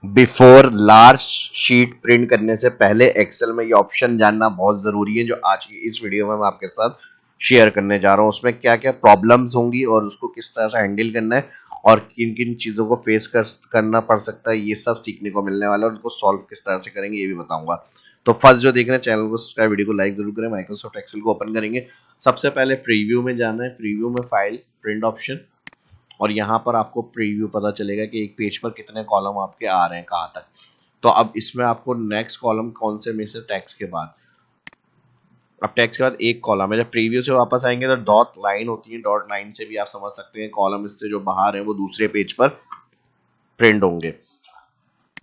Before large sheet print करने से पहले एक्सेल में ये ऑप्शन जानना बहुत जरूरी है, जो आज की इस वीडियो में मैं आपके साथ शेयर करने जा रहा हूँ। उसमें क्या क्या प्रॉब्लम्स होंगी और उसको किस तरह से हैंडल करना है और किन किन चीजों को फेस करना पड़ सकता है, ये सब सीखने को मिलने वाला है और उनको सॉल्व किस तरह से करेंगे ये भी बताऊंगा। तो फर्स्ट जो देख रहे हैं चैनल को सब्सक्राइब, वीडियो को लाइक जरूर करें। माइक्रोसॉफ्ट एक्सेल को ओपन करेंगे, सबसे पहले प्रीव्यू में जाना है। प्रीव्यू में फाइल, प्रिंट ऑप्शन, और यहाँ पर आपको प्रीव्यू पता चलेगा कि एक पेज पर कितने कॉलम आपके आ रहे हैं कहाँ तक। तो अब इसमें आपको नेक्स्ट कॉलम कौन से में से, टैक्स के बाद, अब टैक्स के बाद एक कॉलम है। जब प्रीव्यू से वापस आएंगे तो डॉट लाइन होती है, डॉट लाइन से भी आप समझ सकते हैं कॉलम इससे जो बाहर है वो दूसरे पेज पर प्रिंट होंगे।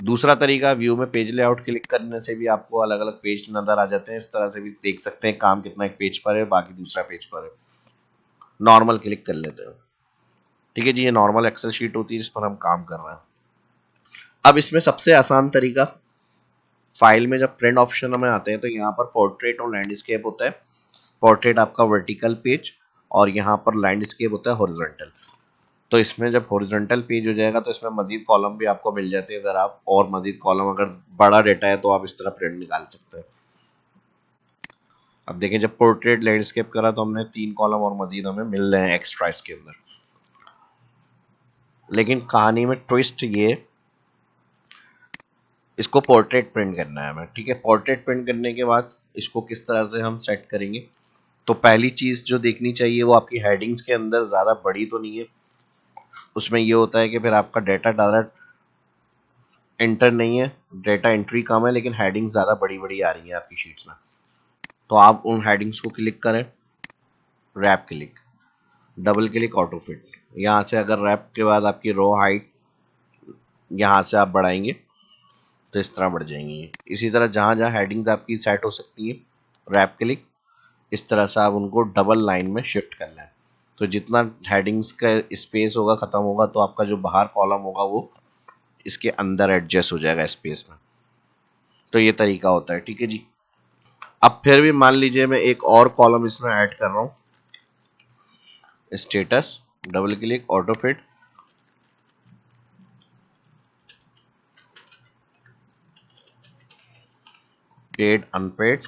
दूसरा तरीका, व्यू में पेज लेआउट क्लिक करने से भी आपको अलग अलग पेज नजर आ जाते हैं। इस तरह से भी देख सकते हैं काम कितना एक पेज पर है, बाकी दूसरा पेज पर है। नॉर्मल क्लिक कर लेते हैं। ठीक है जी, ये नॉर्मल एक्सेल शीट होती है जिस पर हम काम कर रहे हैं। अब इसमें सबसे आसान तरीका, फाइल में जब प्रिंट ऑप्शन में आते हैं तो यहाँ पर पोर्ट्रेट और लैंडस्केप होता है। पोर्ट्रेट आपका वर्टिकल पेज और यहाँ पर लैंडस्केप होता है हॉरिजॉन्टल। तो इसमें जब हॉरिजॉन्टल पेज हो जाएगा तो इसमें मजीद कॉलम भी आपको मिल जाते हैं। अगर आप और मजीद कॉलम, अगर बड़ा डेटा है तो आप इस तरह प्रिंट निकाल सकते हैं। अब देखें, जब पोर्ट्रेट लैंडस्केप करा तो हमने 3 कॉलम और मजीद हमें मिल रहे हैं एक्स्ट्रा इसके अंदर। लेकिन कहानी में ट्विस्ट ये, इसको पोर्ट्रेट प्रिंट करना है हमें। ठीक है, पोर्ट्रेट प्रिंट करने के बाद इसको किस तरह से हम सेट करेंगे। तो पहली चीज जो देखनी चाहिए वो आपकी हेडिंग्स के अंदर ज्यादा बड़ी तो नहीं है। उसमें ये होता है कि फिर आपका डेटा डायरेक्ट एंटर नहीं है, डेटा एंट्री कम है लेकिन हेडिंग्स ज्यादा बड़ी बड़ी आ रही है आपकी शीट्स में। तो आप उन हेडिंग्स को क्लिक करें, wrap click, double click, auto fit. यहाँ से अगर रैप के बाद आपकी रो हाइट यहाँ से आप बढ़ाएंगे तो इस तरह बढ़ जाएंगी। इसी तरह जहाँ जहाँ हेडिंग्स आपकी सेट हो सकती है, रैप क्लिक, इस तरह से आप उनको डबल लाइन में शिफ्ट करना है। तो जितना हेडिंग्स का स्पेस होगा खत्म होगा तो आपका जो बाहर कॉलम होगा वो इसके अंदर एडजस्ट हो जाएगा स्पेस में। तो ये तरीका होता है। ठीक है जी। अब फिर भी मान लीजिए मैं एक और कॉलम इसमें ऐड कर रहा हूँ, status, double click, auto fit, paid unpaid,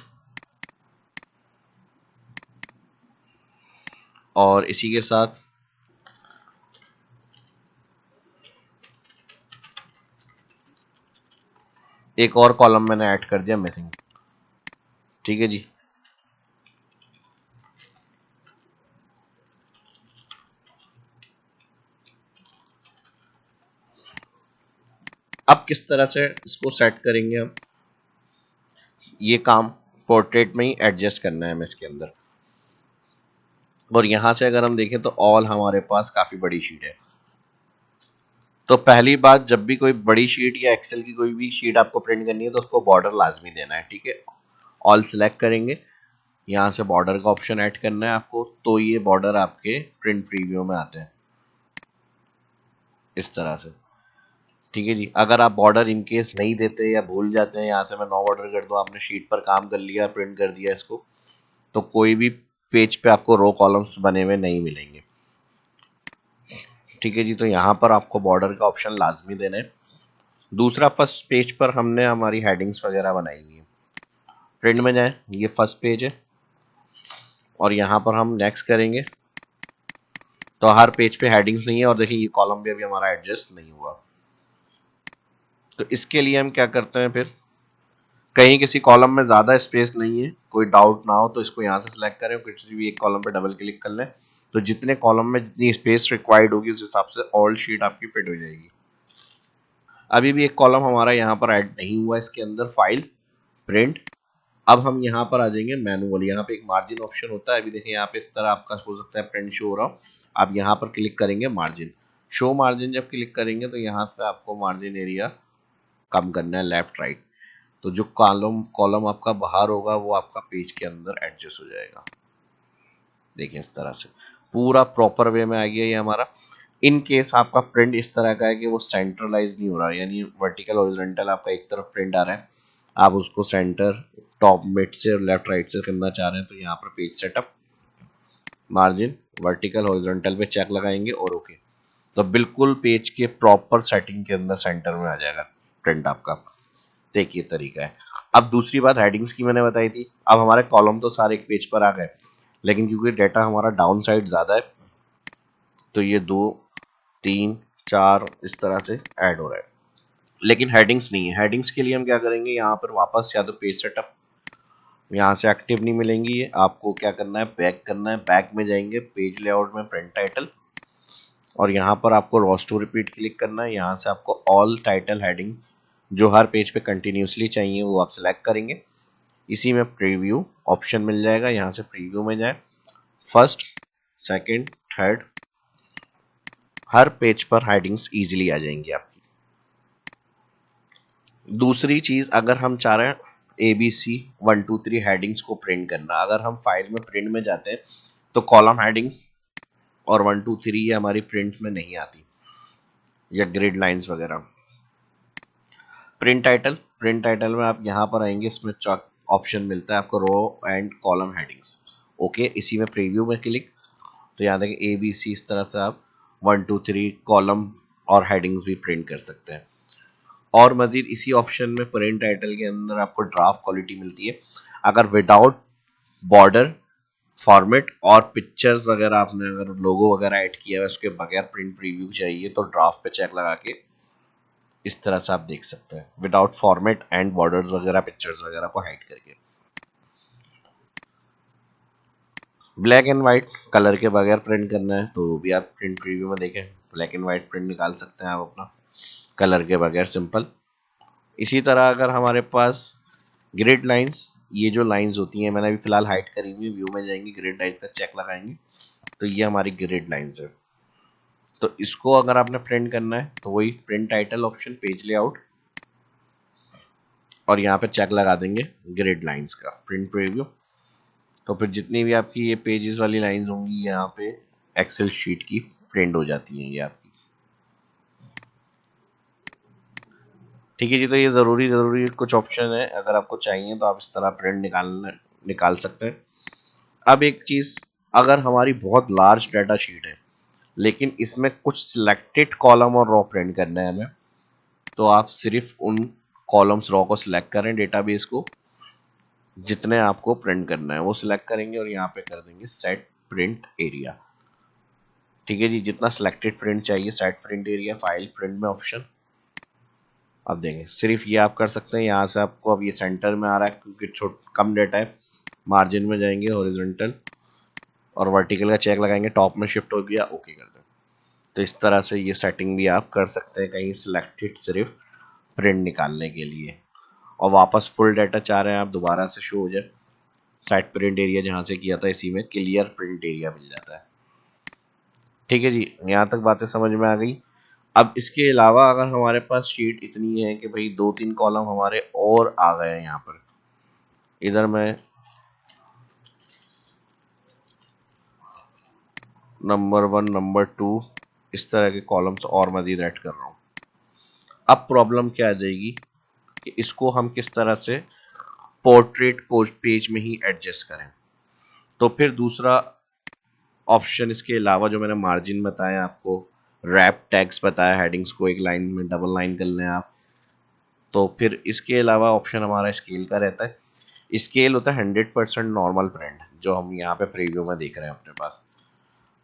और इसी के साथ एक और कॉलम मैंने ऐड कर दिया, मिसिंग। ठीक है जी। अब किस तरह से इसको सेट करेंगे हम, ये काम पोर्ट्रेट में ही एडजस्ट करना है हमें इसके अंदर। और यहां से अगर हम देखें तो ऑल हमारे पास काफी बड़ी शीट है। तो पहली बात, जब भी कोई बड़ी शीट या एक्सेल की कोई भी शीट आपको प्रिंट करनी है तो उसको बॉर्डर लाजमी देना है। ठीक है, ऑल सिलेक्ट करेंगे, यहाँ से बॉर्डर का ऑप्शन ऐड करना है आपको, तो ये बॉर्डर आपके प्रिंट प्रीव्यू में आते हैं इस तरह से। ठीक है जी। अगर आप बॉर्डर इनकेस नहीं देते या भूल जाते हैं, यहाँ से मैं नो बॉर्डर कर दूं, आपने शीट पर काम कर लिया, प्रिंट कर दिया इसको, तो कोई भी पेज पे आपको रो कॉलम्स बने हुए नहीं मिलेंगे। ठीक है जी। तो यहाँ पर आपको बॉर्डर का ऑप्शन लाजमी देना है। दूसरा, फर्स्ट पेज पर हमने हमारी हेडिंग्स वगैरह बनाई हुई है। प्रिंट में जाए, ये फर्स्ट पेज है और यहाँ पर हम नेक्स्ट करेंगे तो हर पेज पे हेडिंग्स नहीं है। और देखिए ये कॉलम भी अभी हमारा एडजस्ट नहीं हुआ। तो इसके लिए हम क्या करते हैं, फिर कहीं किसी कॉलम में ज्यादा स्पेस नहीं है, कोई डाउट ना हो तो इसको यहाँ से सिलेक्ट करें, किसी भी एक कॉलम पे डबल क्लिक कर लें, तो जितने कॉलम में जितनी स्पेस रिक्वायर्ड होगी उस हिसाब से ऑल शीट आपकी फिट हो जाएगी। अभी भी एक कॉलम हमारा यहाँ पर ऐड नहीं हुआ इसके अंदर, फाइल, प्रिंट। अब हम यहाँ पर आ जाएंगे मैनुअल, यहाँ पे एक मार्जिन ऑप्शन होता है। अभी देखिए यहाँ पे इस तरह आपका हो सकता है प्रिंट शो हो रहा हो। आप यहाँ पर क्लिक करेंगे मार्जिन, शो मार्जिन जब क्लिक करेंगे तो यहाँ से आपको मार्जिन एरिया कम करना है, लेफ्ट राइट। तो जो कॉलम कॉलम आपका बाहर होगा वो आपका पेज के अंदर एडजस्ट हो जाएगा। देखिए इस तरह से पूरा प्रॉपर वे में आ गया ये हमारा। इन केस आपका प्रिंट इस तरह का है कि वो सेंट्रलाइज नहीं हो रहा, यानी वर्टिकल हॉरिजॉन्टल आपका एक तरफ प्रिंट आ रहा है, आप उसको सेंटर, टॉप, मिड से और लेफ्ट राइट से करना चाह रहे हैं, तो यहाँ पर page setup, margin, vertical horizontal पे चेक लगाएंगे और ओके। तो बिल्कुल पेज के प्रॉपर सेटिंग के अंदर सेंटर में आ जाएगा। प्रिंट आपका। तो एक ये तरीका है। अब दूसरी बात हेडिंग्स की मैंने बताई थी। अब हमारे कॉलम तो सारे एक पेज पर आ गए, लेकिन क्योंकि डाटा हमारा डाउन साइड ज़्यादा है तो ये 2 3 4 इस तरह से ऐड हो रहा है, लेकिन हेडिंग्स नहीं है। हेडिंग्स के लिए हम क्या करेंगे, यहाँ पर वापस या तो पेज सेटअप, यहाँ से एक्टिव नहीं मिलेंगी ये, आपको क्या करना है, बैक करना है। बैक में जाएंगे, पेज लेआउट में प्रिंट टाइटल, और यहाँ पर आपको रॉस टू रिपीट क्लिक करना है। यहाँ से आपको ऑल टाइटल हेडिंग जो हर पेज पे कंटिन्यूसली चाहिए वो आप सिलेक्ट करेंगे। इसी में प्रीव्यू ऑप्शन मिल जाएगा, यहाँ से प्रीव्यू में जाए, फर्स्ट सेकंड थर्ड हर पेज पर हेडिंग्स इजीली आ जाएंगी आपकी। दूसरी चीज, अगर हम चाह रहे हैं ABC 1 2 3 हेडिंग्स को प्रिंट करना, अगर हम फाइल में प्रिंट में जाते हैं तो कॉलम हेडिंग्स और 1 2 3 ये हमारी प्रिंट में नहीं आती, या ग्रिड लाइंस वगैरह। प्रिंट टाइटल में आप यहाँ पर आएंगे, इसमें चॉक ऑप्शन मिलता है आपको row and column headings. Okay, इसी में प्रीव्यू में क्लिक, तो यहाँ देखिए ABC इस तरह से आप 1 2 3 कॉलम और हेडिंग्स भी प्रिंट कर सकते हैं। और मजीद इसी ऑप्शन में प्रिंट टाइटल के अंदर आपको ड्राफ्ट क्वालिटी मिलती है। अगर विदाउट बॉर्डर फॉर्मेट और पिक्चर्स वगैरह आपने अगर लोगो वगैरह ऐड किया है उसके बगैर प्रिंट प्रीव्यू चाहिए तो ड्राफ्ट पे चेक लगा के इस तरह से आप देख सकते हैं, विदाउट फॉर्मेट एंड बॉर्डर्स वगैरह पिक्चर्स वगैरह को हाइड करके। ब्लैक एंड व्हाइट कलर के बगैर प्रिंट करना है तो भी आप प्रिंट प्रीव्यू में देखें, ब्लैक एंड व्हाइट प्रिंट निकाल सकते हैं आप अपना कलर के बगैर, सिंपल। इसी तरह अगर हमारे पास ग्रिड लाइंस, ये जो लाइंस होती हैं मैंने अभी फिलहाल हाइड करी हुई, व्यू में जाएंगे ग्रिड लाइंस का चेक लगाएंगे तो ये हमारी ग्रिड लाइंस है। तो इसको अगर आपने प्रिंट करना है तो वही print title option, page layout, और यहाँ पे चेक लगा देंगे ग्रिड लाइंस का प्रिंट प्रीव्यू। तो फिर जितनी भी आपकी ये पेजेस वाली लाइंस होंगी यहाँ पे एक्सेल शीट की प्रिंट हो जाती हैं ये आपकी। ठीक है जी, तो ये ज़रूरी कुछ ऑप्शन है, अगर आपको चाहिए तो आप इस तरह प्रिंट निकाल सकते हैं। अब एक चीज़, अगर हमारी बहुत लार्ज डाटा शीट है लेकिन इसमें कुछ सिलेक्टेड कॉलम और रो प्रिंट करना है हमें, तो आप सिर्फ उन कॉलम्स रो को सिलेक्ट करें, डेटाबेस को जितने आपको प्रिंट करना है वो सिलेक्ट करेंगे और यहाँ पे कर देंगे सेट प्रिंट एरिया। ठीक है जी, जितना सिलेक्टेड प्रिंट चाहिए set print area, file print में ऑप्शन। अब देंगे सिर्फ ये आप कर सकते हैं, यहाँ से आपको अब ये सेंटर में आ रहा है क्योंकि कम डेटा है। मार्जिन में जाएंगे, हॉरिजॉन्टल और वर्टिकल का चेक लगाएंगे, टॉप में शिफ्ट हो गया, ओके कर दें। तो इस तरह से ये सेटिंग भी आप कर सकते हैं कहीं सिलेक्टेड सिर्फ प्रिंट निकालने के लिए, और वापस फुल डाटा चाह रहे हैं आप दोबारा से शो हो जाए, सेट प्रिंट एरिया जहाँ से किया था इसी में क्लियर प्रिंट एरिया मिल जाता है। ठीक है जी, यहाँ तक बातें समझ में आ गई। अब इसके अलावा अगर हमारे पास शीट इतनी है कि भाई 2 3 कॉलम हमारे और आ गए हैं यहाँ पर, इधर मैं नंबर 1 नंबर 2 इस तरह के कॉलम्स और मजीद ऐड कर रहा हूँ। अब प्रॉब्लम क्या आ जाएगी कि इसको हम किस तरह से पोर्ट्रेट पोस्ट पेज में ही एडजस्ट करें। तो फिर दूसरा ऑप्शन इसके अलावा जो मैंने मार्जिन बताया आपको, रैप टैग्स बताया, हेडिंग्स को एक लाइन में डबल लाइन कर लें आप, तो फिर इसके अलावा ऑप्शन हमारा स्केल का रहता है। स्केल होता है 100% नॉर्मल प्रिंट जो हम यहाँ पे प्रीव्यू में देख रहे हैं अपने पास।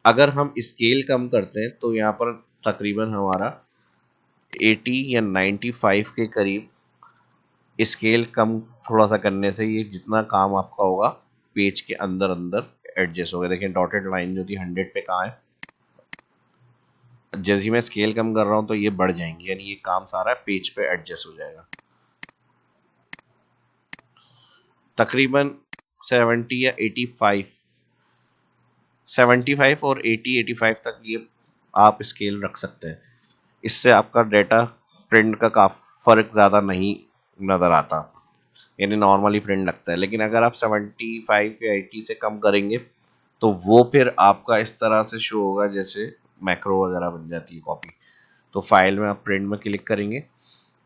अगर हम स्केल कम करते हैं तो यहाँ पर तकरीबन हमारा 80 या 95 के करीब स्केल कम थोड़ा सा करने से ये जितना काम आपका होगा पेज के अंदर अंदर एडजस्ट होगा। देखिए डॉटेड लाइन जो थी 100 पे कहाँ है, जैसे ही मैं स्केल कम कर रहा हूँ तो ये बढ़ जाएंगे, यानी ये काम सारा पेज पे एडजस्ट हो जाएगा। तकरीबन 70 या 85, 75 और 80 85 तक ये आप स्केल रख सकते हैं। इससे आपका डेटा प्रिंट का काफ़ी फर्क ज़्यादा नहीं नज़र आता, यानी नॉर्मली प्रिंट लगता है। लेकिन अगर आप 75 या 80 से कम करेंगे तो वो फिर आपका इस तरह से शो होगा जैसे मैक्रो वगैरह बन जाती है कॉपी। तो फाइल में आप प्रिंट में क्लिक करेंगे,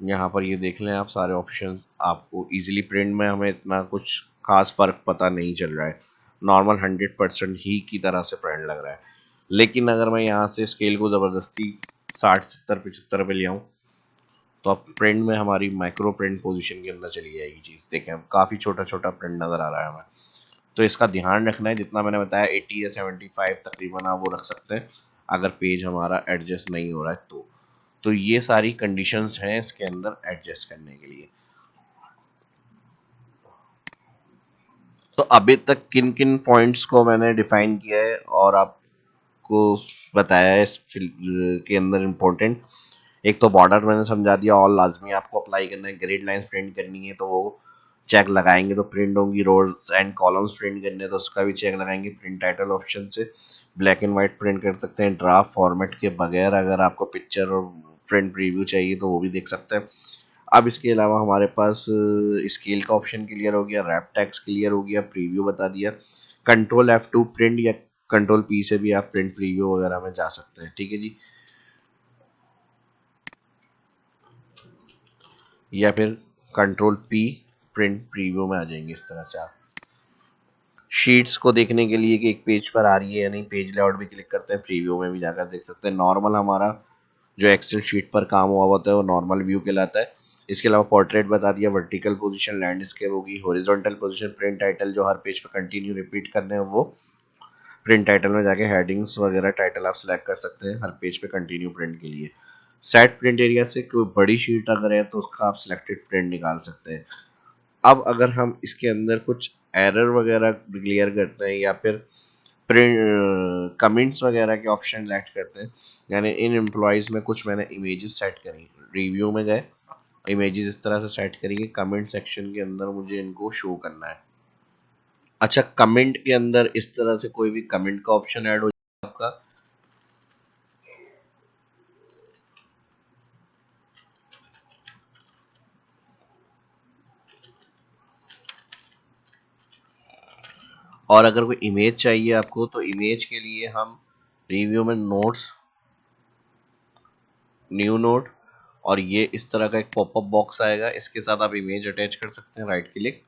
यहाँ पर ये देख लें आप सारे ऑप्शंस, आपको इजीली प्रिंट में हमें इतना कुछ खास फर्क पता नहीं चल रहा है, नॉर्मल 100% ही की तरह से प्रिंट लग रहा है। लेकिन अगर मैं यहाँ से स्केल को ज़बरदस्ती 60 70 75 पे ले आऊँ तो अब प्रिंट में हमारी माइक्रो प्रिंट पोजीशन के अंदर चली जाएगी चीज़। देखें अब काफ़ी छोटा छोटा प्रिंट नज़र आ रहा है हमें, तो इसका ध्यान रखना है। जितना मैंने बताया 80 या 75 तकरीबन आप वो रख सकते हैं अगर पेज हमारा एडजस्ट नहीं हो रहा है तो ये सारी कंडीशंस हैं इसके अंदर एडजस्ट करने के लिए। तो अभी तक किन किन पॉइंट्स को मैंने डिफाइन किया है और आपको बताया है इस के अंदर इम्पोर्टेंट। एक तो बॉर्डर मैंने समझा दिया, ऑल लाजमी आपको अप्लाई करना है। ग्रिड लाइंस प्रिंट करनी है तो वो चेक लगाएंगे तो प्रिंट होंगी। रोज एंड कॉलम्स प्रिंट करने तो उसका भी चेक लगाएंगे प्रिंट टाइटल ऑप्शन से। ब्लैक एंड वाइट प्रिंट कर सकते हैं ड्राफ्ट फॉर्मेट के बगैर। अगर आपको पिक्चर और प्रिंट प्रीव्यू चाहिए तो वो भी देख सकते हैं। अब इसके अलावा हमारे पास स्केल का ऑप्शन क्लियर हो गया, रैप टेक्स्ट क्लियर हो गया, प्रीव्यू बता दिया। कंट्रोल F2 प्रिंट या कंट्रोल P से भी आप प्रिंट प्रीव्यू वगैरह में जा सकते हैं। ठीक है जी, या फिर कंट्रोल P प्रिंट प्रीव्यू में आ जाएंगे। इस तरह से आप शीट्स को देखने के लिए कि एक पेज पर आ रही है या नहीं, पेज लेआउट भी क्लिक करते हैं, प्रीव्यू में भी जाकर देख सकते हैं। नॉर्मल हमारा जो एक्सेल शीट पर काम हुआ होता है वो नॉर्मल व्यू कहलाता है। इसके अलावा पोर्ट्रेट बता दिया, वर्टिकल पोजीशन लैंडस्केप होगी, हॉरिजॉन्टल पोजीशन प्रिंट टाइटल जो हर पेज पर कंटिन्यू रिपीट करने हैं वो प्रिंट टाइटल में जाके हेडिंग्स वगैरह टाइटल आप सिलेक्ट कर सकते हैं हर पेज पे कंटिन्यू प्रिंट के लिए। सेट प्रिंट एरिया से कोई बड़ी शीट अगर है तो उसका आप सिलेक्टेड प्रिंट निकाल सकते हैं। अब अगर हम इसके अंदर कुछ एरर वगैरह क्लियर करते हैं या फिर प्रिंट कमेंट्स वगैरह के ऑप्शन सेलेक्ट करते हैं, यानी इन एम्प्लॉयज़ में कुछ मैंने इमेजेस सेट करी, रिव्यू में गए इमेजेस इस तरह से सेट करेंगे, कमेंट सेक्शन के अंदर मुझे इनको शो करना है। अच्छा, कमेंट के अंदर इस तरह से कोई भी कमेंट का ऑप्शन ऐड हो जाएगा आपका। और अगर कोई इमेज चाहिए आपको तो इमेज के लिए हम रिव्यू में नोट्स, न्यू नोट, और ये इस तरह का एक पॉपअप बॉक्स आएगा, इसके साथ आप इमेज अटैच कर सकते हैं। राइट क्लिक,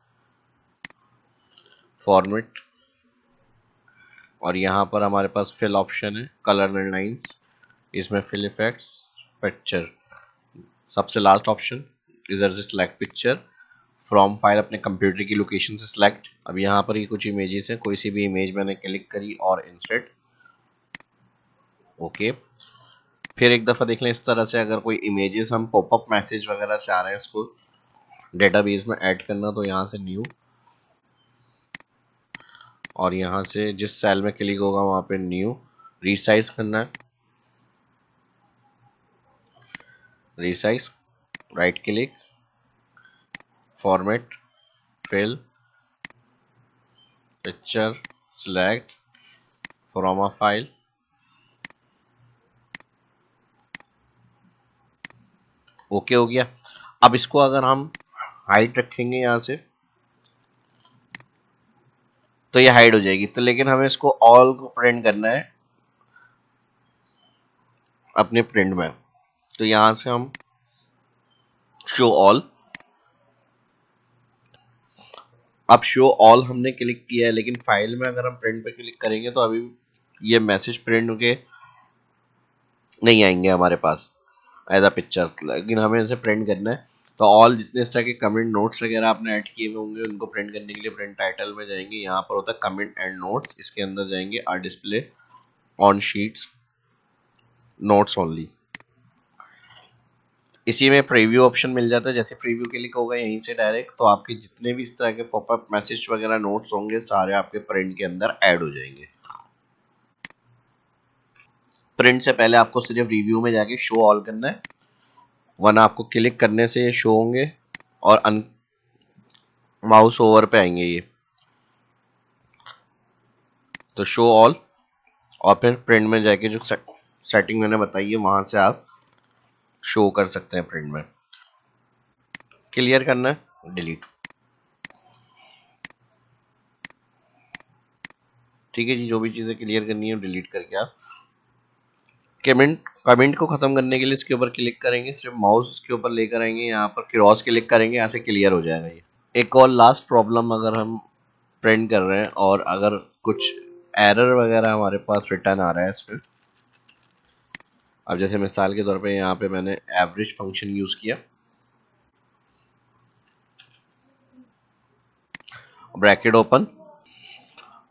फॉर्मेट, और यहाँ पर हमारे पास फिल ऑप्शन है, कलर एंड लाइंस, इसमें फिल इफेक्ट्स, पिक्चर, सबसे लास्ट ऑप्शन इधर से सिलेक्ट पिक्चर फ्रॉम फाइल, अपने कंप्यूटर की लोकेशन से सिलेक्ट। अब यहाँ पर ये कुछ इमेजेस हैं, कोई सी भी इमेज मैंने क्लिक करी और इंसर्ट, ओके। फिर एक दफ़ा देख लें इस तरह से, अगर कोई इमेजेस हम पॉपअप मैसेज वगैरह चाह रहे हैं इसको डेटाबेस में ऐड करना तो यहाँ से न्यू, और यहाँ से जिस सेल में क्लिक होगा वहाँ पे न्यू, रीसाइज करना है, resize, right click, format, fill, picture, select from a file, okay हो गया। अब इसको अगर हम हाइट रखेंगे यहाँ से तो ये हाइड हो जाएगी, तो लेकिन हमें इसको ऑल को प्रिंट करना है अपने प्रिंट में। तो यहाँ से हम शो ऑल, अब शो ऑल हमने क्लिक किया है, लेकिन फाइल में अगर हम प्रिंट पे क्लिक करेंगे तो अभी ये मैसेज प्रिंट होके नहीं आएंगे हमारे पास एज अ पिक्चर, लेकिन हमें इसे प्रिंट करना है। तो ऑल जितने इस तरह के कमेंट नोट्स वगैरह आपने ऐड किए हुए होंगे उनको प्रिंट करने के लिए प्रिंट टाइटल में जाएंगे, यहाँ पर होता है कमेंट एंड नोट्स, इसके अंदर जाएंगे are display on sheets notes only. इसी में प्रीव्यू ऑप्शन मिल जाता है, जैसे प्रीव्यू क्लिक होगा यहीं से डायरेक्ट तो आपके जितने भी इस तरह के पॉपअप मैसेज वगैरह नोट्स होंगे सारे आपके प्रिंट के अंदर ऐड हो जाएंगे। प्रिंट से पहले आपको सिर्फ रिव्यू में जाके शो ऑल करना है, वरना आपको क्लिक करने से ये शो होंगे और माउस ओवर पे आएंगे ये, तो शो ऑल, और फिर प्रिंट में जाके जो सेटिंग मैंने बताई है वहां से आप शो कर सकते हैं प्रिंट में। क्लियर करना है, डिलीट, ठीक है जी। जो भी चीजें क्लियर करनी है डिलीट करके आप कमेंट कमेंट को खत्म करने के लिए इसके ऊपर क्लिक करेंगे, सिर्फ माउस इसके ऊपर लेकर आएंगे, यहाँ पर क्रॉस क्लिक करेंगे, यहाँ से क्लियर हो जाएगा ये। एक और लास्ट प्रॉब्लम, अगर हम प्रिंट कर रहे हैं और अगर कुछ एरर वगैरह हमारे पास रिटर्न आ रहा है इसमें, अब जैसे मिसाल के तौर पे यहाँ पे मैंने एवरेज फंक्शन यूज किया, ब्रैकेट ओपन,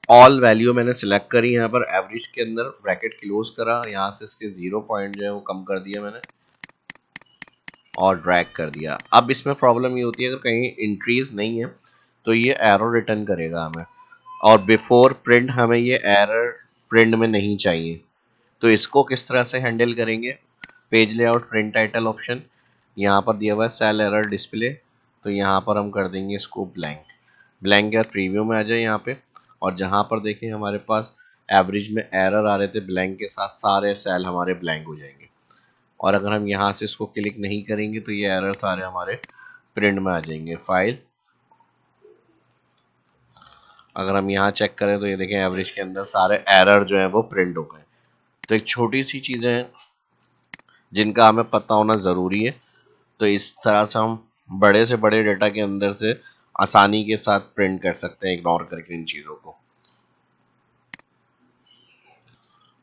ऑल वैल्यू मैंने सिलेक्ट करी यहाँ पर एवरेज के अंदर, ब्रैकेट क्लोज करा, यहाँ से इसके 0 पॉइंट जो है वो कम कर दिया मैंने और ड्रैग कर दिया। अब इसमें प्रॉब्लम ये होती है, अगर कहीं इंक्रीज नहीं है तो ये एरर रिटर्न करेगा हमें, और बिफोर प्रिंट हमें ये एरर प्रिंट में नहीं चाहिए। तो इसको किस तरह से हैंडल करेंगे, page layout print title option, यहाँ पर दिया हुआ है सेल एरर डिस्प्ले, तो यहाँ पर हम कर देंगे इसको ब्लैंक। ब्लैंक या प्रीव्यू में आ जाए यहाँ पे, और जहाँ पर देखें हमारे पास एवरेज में एरर आ रहे थे ब्लैंक के साथ, सारे सेल हमारे ब्लैंक हो जाएंगे। और अगर हम यहाँ से इसको क्लिक नहीं करेंगे तो ये एरर सारे हमारे प्रिंट में आ जाएंगे। फाइल, अगर हम यहाँ चेक करें तो ये देखें एवरेज के अंदर सारे एरर जो है वो प्रिंट हो गए। तो एक छोटी सी चीज़ें हैं जिनका हमें पता होना ज़रूरी है। तो इस तरह से हम बड़े से बड़े डेटा के अंदर से आसानी के साथ प्रिंट कर सकते हैं, इग्नोर करके इन चीज़ों को।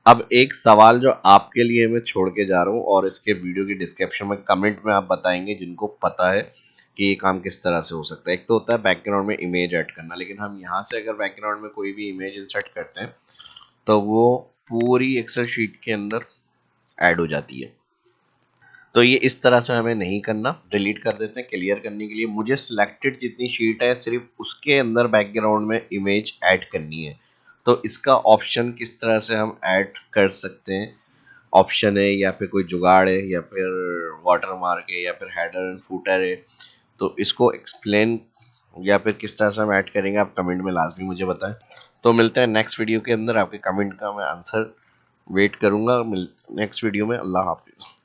अब एक सवाल जो आपके लिए मैं छोड़ के जा रहा हूँ, और इसके वीडियो की डिस्क्रिप्शन में कमेंट में आप बताएंगे जिनको पता है कि ये काम किस तरह से हो सकता है। एक तो होता है बैकग्राउंड में इमेज ऐड करना, लेकिन हम यहाँ से अगर बैकग्राउंड में कोई भी इमेज इंसर्ट करते हैं तो वो पूरी एक्सेल शीट के अंदर ऐड हो जाती है। तो ये इस तरह से हमें नहीं करना, डिलीट कर देते हैं। क्लियर करने के लिए मुझे सिलेक्टेड जितनी शीट है सिर्फ उसके अंदर बैकग्राउंड में इमेज ऐड करनी है। तो इसका ऑप्शन किस तरह से हम ऐड कर सकते हैं, ऑप्शन है या फिर कोई जुगाड़ है या फिर वाटर मार्क है या फिर हेडर एंड फूटर है, तो इसको एक्सप्लेन या फिर किस तरह से हम ऐड करेंगे आप कमेंट में लाजमी मुझे बताएं। तो मिलते हैं नेक्स्ट वीडियो के अंदर, आपके कमेंट का मैं आंसर वेट करूंगा नेक्स्ट वीडियो में। अल्लाह हाफिज़।